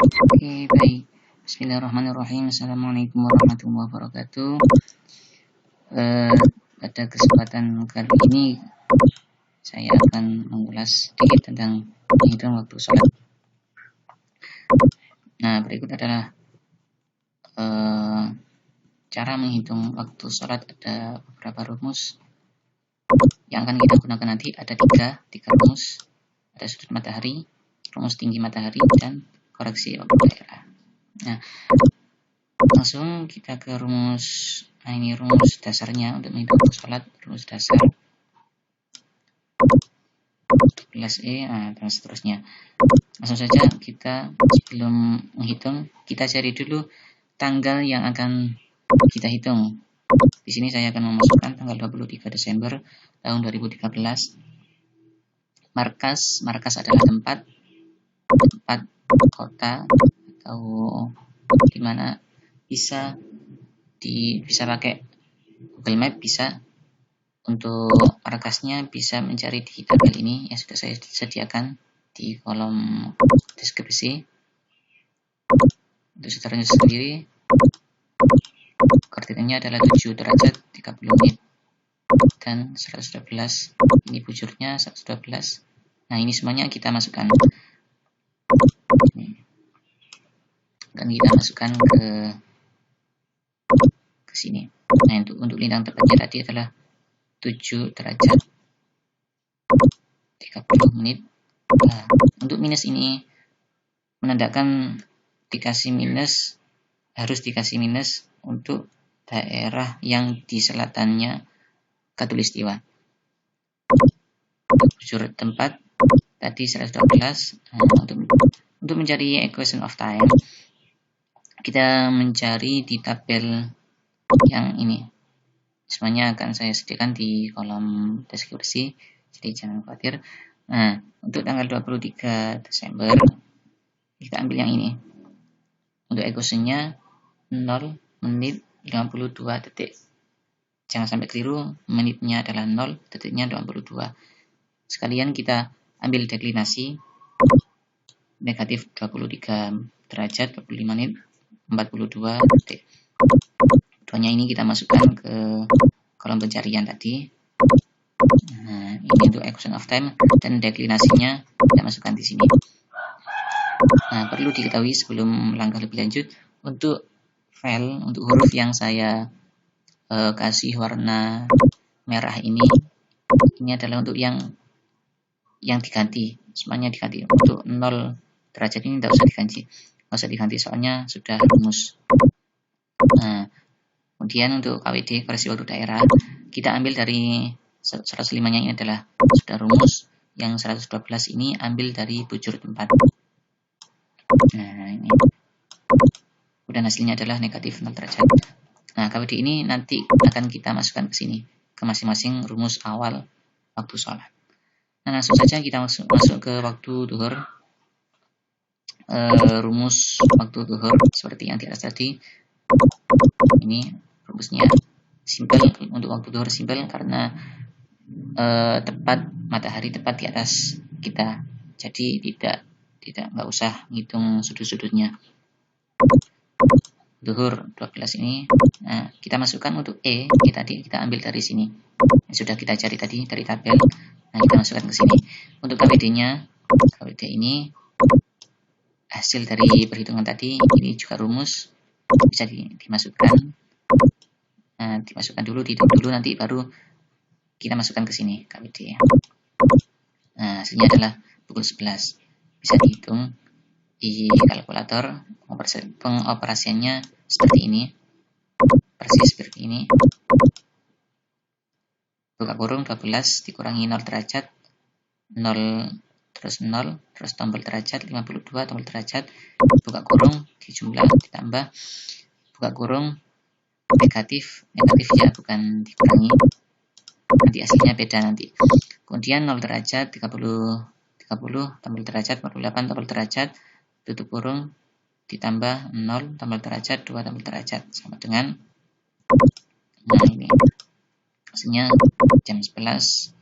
Oke, baik. Bismillahirrahmanirrahim. Assalamualaikum warahmatullahi wabarakatuh. Pada kesempatan kali ini saya akan mengulas sedikit tentang menghitung waktu sholat. Nah, berikut adalah cara menghitung waktu sholat. Ada beberapa rumus yang akan kita gunakan nanti. Ada tiga rumus. Ada sudut matahari, rumus tinggi matahari, dan koreksi waktu daerah. Nah, langsung kita ke rumus. Nah, ini rumus dasarnya untuk menghitung waktu sholat. Rumus dasar 12E, dan seterusnya. Langsung saja kita sebelum menghitung, kita cari dulu tanggal yang akan kita hitung. Di sini saya akan memasukkan tanggal 23 Desember tahun 2013. Markas adalah tempat kota atau di mana bisa pakai Google Map, bisa. Untuk markasnya bisa mencari di tabel ini yang sudah saya sediakan di kolom deskripsi. Untuk seterusnya sendiri, koordinatnya adalah 7 derajat 30 menit dan 112. Ini bujurnya 112. Nah, ini semuanya kita masukkan. Ini akan kita masukkan ke sini. Nah, untuk lintang tepatnya tadi adalah 7 derajat 30 menit. Nah, untuk minus ini menandakan harus dikasih minus untuk daerah yang di selatannya Katulistiwa. Bujur tempat tadi 112. Untuk mencari equation of time, kita mencari di tabel yang ini. Semuanya akan saya sediakan di kolom deskripsi, jadi jangan khawatir. Nah, untuk tanggal 23 Desember, kita ambil yang ini. Untuk equationnya 0 menit 52 detik. Jangan sampai keliru, menitnya adalah 0, detiknya 22. Sekalian kita ambil deklinasi, negatif 23 derajat 45 menit 42 detik. Duanya ini kita masukkan ke kolom pencarian tadi. Nah, ini untuk equation of time, dan deklinasinya kita masukkan di sini. Nah, perlu diketahui sebelum langkah lebih lanjut, untuk file, untuk huruf yang saya kasih warna merah ini adalah untuk yang diganti. Semuanya diganti. Untuk 0 derajat ini tidak usah diganti soalnya sudah rumus. Nah, kemudian untuk KWD, koreksi waktu daerah, kita ambil dari 105-nya ini adalah sudah rumus. Yang 112 ini ambil dari bujur tempat. Nah, ini. Dan hasilnya adalah negatif 0 derajat. Nah, KWD ini nanti akan kita masukkan ke sini, ke masing-masing rumus awal waktu sholat. Nah, langsung saja kita masuk ke waktu duhur. Rumus waktu duhur seperti yang di atas tadi. Ini rumusnya simpel. Untuk waktu duhur simpel karena matahari tepat di atas kita, jadi nggak usah ngitung sudut-sudutnya. Duhur 12 ini, nah kita masukkan untuk E, ini tadi kita ambil dari sini yang sudah kita cari tadi dari tabel. Nah, kita masukkan ke sini. Untuk KWD-nya, KWD ini hasil dari perhitungan tadi, ini juga rumus, bisa dimasukkan. Nah, dimasukkan dulu, dihitung dulu, nanti baru kita masukkan ke sini KWD. Nah, hasilnya adalah pukul 11. Bisa dihitung di kalkulator. Pengoperasiannya seperti ini, persis seperti ini. Buka kurung 12 dikurangi 0 derajat, 0 terus 0, terus tombol derajat 52, tombol derajat, buka kurung, dijumlah, ditambah, buka kurung, negatif ya, bukan dikurangi, nanti hasilnya beda nanti. Kemudian 0 derajat 30, tombol derajat 48, tombol derajat, tutup kurung, ditambah 0, tombol derajat, 2 tombol derajat, sama dengan, nah ini hasilnya jam 11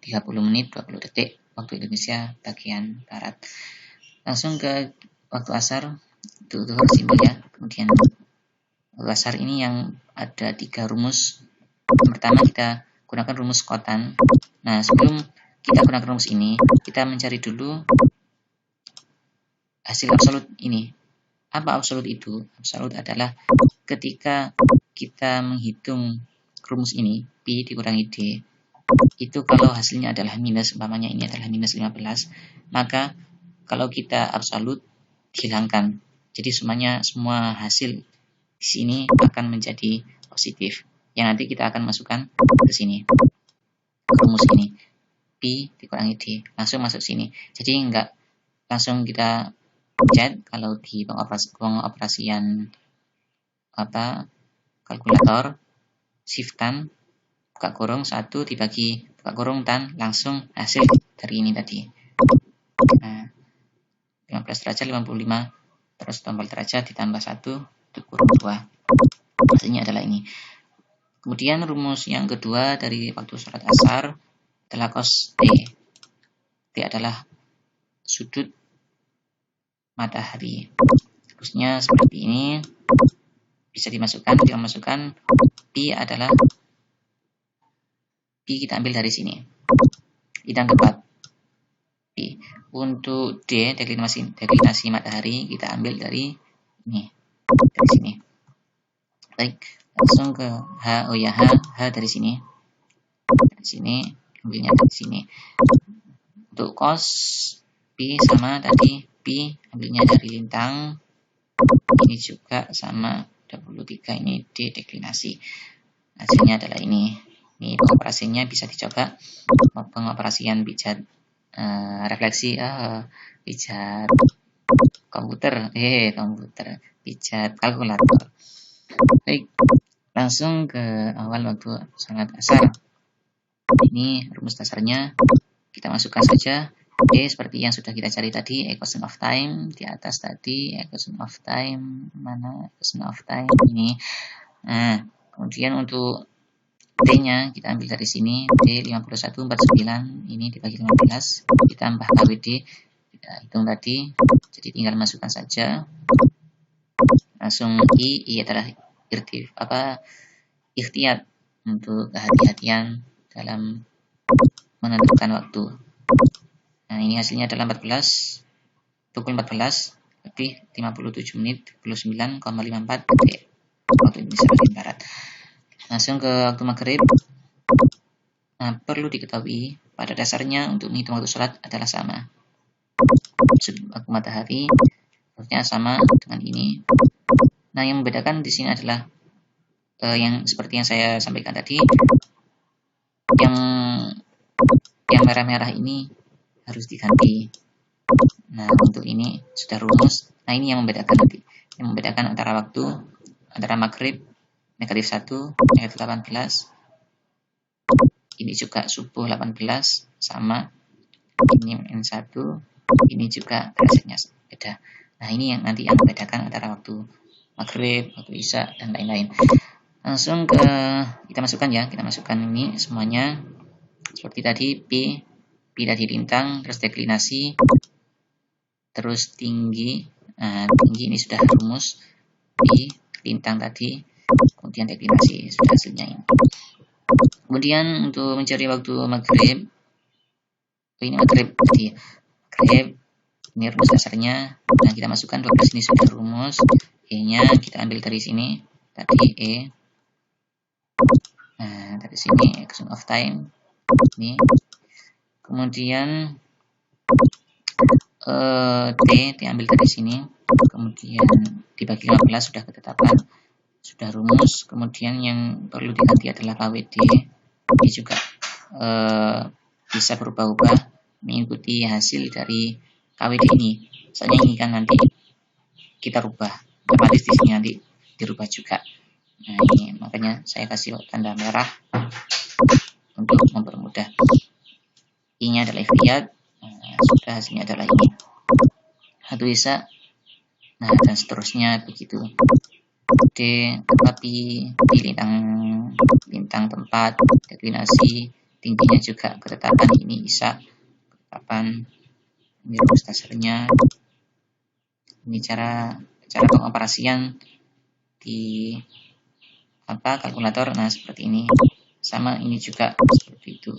30 menit 20 detik waktu Indonesia bagian Barat. Langsung ke waktu asar, itu simbol ya. Kemudian waktu asar ini yang ada 3 rumus. Yang pertama kita gunakan rumus kotan. Nah, sebelum kita gunakan rumus ini, kita mencari dulu hasil absolut ini. Apa absolut itu? Absolut adalah ketika kita menghitung rumus ini, Pi dikurangi D, itu kalau hasilnya adalah minus, umpamanya ini adalah minus 15, maka kalau kita absolut dihilangkan. Jadi semua hasil di sini akan menjadi positif. Yang nanti kita akan masukkan ke sini. Rumus ini. Pi dikurangi D. Langsung masuk sini. Jadi enggak langsung kita pencet kalau di pengoperasian kalkulator shiftan buka kurung 1 dibagi buka kurung tan langsung hasil dari ini tadi. Nah, 15 derajat 55 terus tombol derajat ditambah 1 itu kurung 2. Hasilnya adalah ini. Kemudian rumus yang kedua dari waktu sholat asar adalah cos T. T adalah sudut matahari. Terusnya seperti ini. Bisa dimasukkan, kita masukkan Pi adalah Pi kita ambil dari sini. Bidang keempat Pi. Untuk D deklinasi matahari kita ambil dari ini. Dari sini. Baik, langsung ke H. Oh ya, H dari sini. Dari sini, ambilnya dari sini. Untuk cos Pi sama tadi Pi ambilnya dari lintang. Ini juga sama 23, ini D deklinasi. Hasilnya adalah ini. Ini pengoperasiannya bisa dicoba. Pengoperasian pijat refleksi, pijat komputer, pijat kalkulator. Baik, langsung ke awal waktu sholat asar. Ini rumus dasarnya kita masukkan saja. Oke, seperti yang sudah kita cari tadi, equation of time di atas tadi, equation of time mana equation of time ini. Nah, kemudian untuk T-nya kita ambil dari sini, T 5149 ini dibagi 15 ditambah KWD kita hitung tadi, jadi tinggal masukkan saja. Langsung I adalah ikhtiyat untuk kehati-hatian dalam menentukan waktu. Nah, ini hasilnya adalah pukul 14 lebih 57 menit 29,54 detik waktu Indonesia bagian Barat. Langsung ke waktu maghrib. Nah, perlu diketahui pada dasarnya untuk menghitung waktu sholat adalah sama. Sudut waktu matahari artinya sama dengan ini. Nah, yang membedakan di sini adalah yang seperti yang saya sampaikan tadi, yang merah-merah ini harus diganti. Nah, untuk ini sudah rumus. Nah, ini yang membedakan nanti. Yang membedakan antara waktu antara maghrib negatif 1, negatif 18. Ini juga subuh 18 sama. Ini N1, ini juga derajatnya beda. Nah, ini yang nanti yang membedakan antara waktu maghrib, waktu isya dan lain-lain. Langsung ke kita masukkan ya, kita masukkan ini semuanya seperti tadi Pi tadi lintang, terus deklinasi, terus tinggi. Nah, tinggi ini sudah rumus Pi lintang tadi, kemudian deklinasi sudah hasilnya ini. Kemudian untuk mencari waktu maghrib, ini maghrib tadi maghrib, ini rumus dasarnya. Nah, kita masukkan 12 ini sudah rumus. E-nya kita ambil dari sini tadi E. Nah, dari sini equation of time ini. Kemudian T diambil dari sini, kemudian dibagi 15 sudah ketetapan, sudah rumus. Kemudian yang perlu diganti adalah KWD. Ini juga bisa berubah-ubah mengikuti hasil dari KWD ini. Soalnya ini kan nanti kita rubah, otomatis di sini nanti dirubah juga. Nah, ini makanya saya kasih tanda merah untuk mempermudah. I-nya adalah ikhtiyat. Nah, sudah hasilnya adalah ini. Satu isa. Nah, dan seterusnya begitu. D, tetapi di lintang tempat, deklinasi, tingginya juga ketetapan ini isa, ketetapan ini rumus dasarnya. Ini cara pengoperasian di kalkulator. Nah, seperti ini. Sama ini juga seperti itu.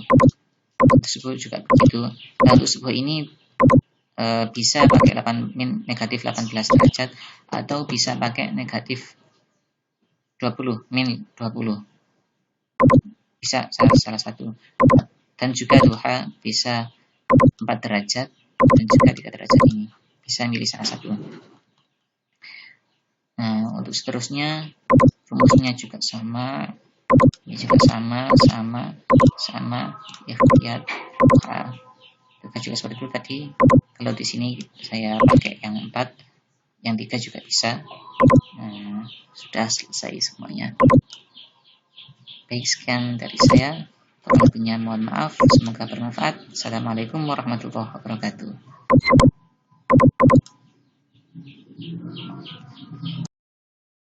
Untuk subuh juga begitu. Nah, untuk subuh ini bisa pakai negatif 18 derajat atau bisa pakai negatif 20, min 20. Bisa salah satu. Dan juga duha bisa 4 derajat dan juga 3 derajat ini. Bisa milih salah satu. Nah, untuk seterusnya rumusnya juga sama. Ini juga sama. Ya, lihat. Juga seperti itu tadi. Kalau di sini saya pakai yang 4, yang 3 juga bisa. Nah, sudah selesai semuanya. Baik, sekian dari saya. Kurang lebihnya mohon maaf. Semoga bermanfaat. Assalamualaikum warahmatullahi wabarakatuh.